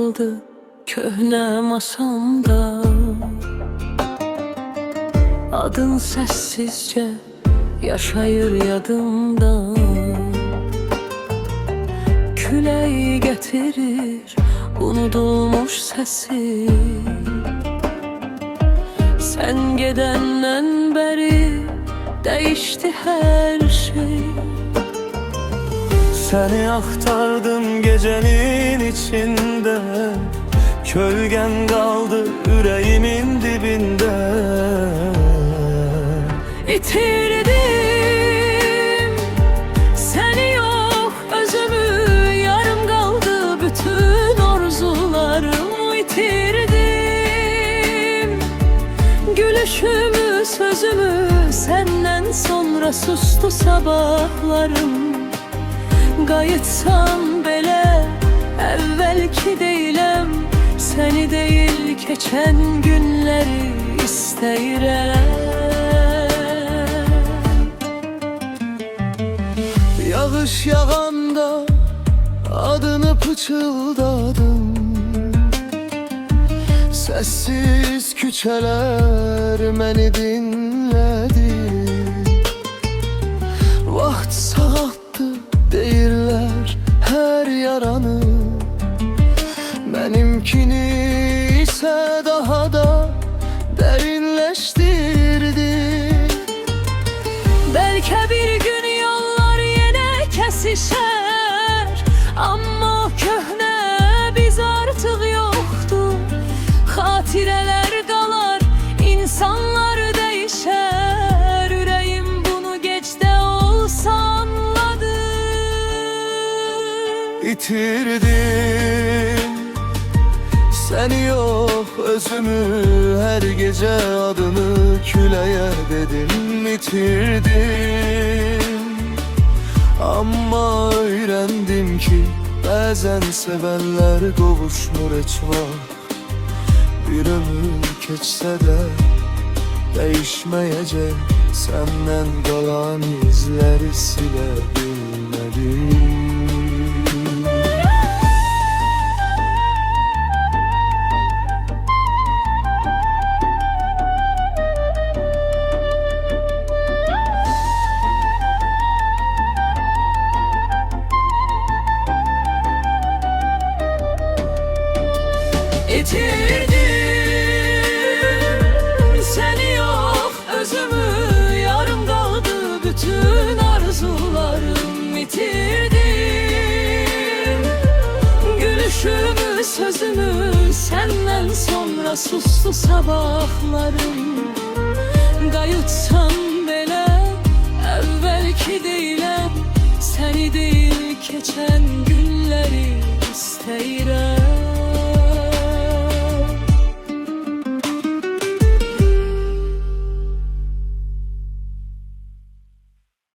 qaldı köhnə masamda. Adın səssizcə yaşayır yadımda. Külək gətirir unudulmuş səsi. Sən gedəndən bəri dəyişdi hər şey. Səni axtardım gecenin içinde, kölgen qaldı ürəyimin dibində. İtirdim səni yox özümü, yarım qaldı bütün arzularım. İtirdim gülüşümü, sözümü, səndən sonra sustu sabahlarım. Qayıtsam belə əvvəlki deyiləm, səni deyil keçən günləri istəyirəm. Yağış yağanda adını pıçıldadım. Sessiz küçələr məni dinlədi. Vaxt sağaltdı deyirlər hər yaranı, mənimkini isə daha da dərinləşdirdi. Bəlkə bir gün yollar yenə kəsişər, amma köhnə biz artıq yoxdur. Xatirələr qalar, insanlar dəyişər. Ürəyim bunu gecdə olsa anladı. İtirdim səni yox özümü, hər gecə adını küləyə dedim. İtirdim amma öyrəndim ki, bəzən sevənlər qovuşmur heç vaxt. Bir ömür keçsə də dəyişməyəcək, səndən qalan izləri silə bilmədim. İtirdim səni yox özümü, yarım qaldı bütün arzularım. İtirdim gülüşümü, sözümü, səndən sonra sustu sabahlarım. Qayıtsam belə əvvəlki deyiləm, səni deyil keçən gün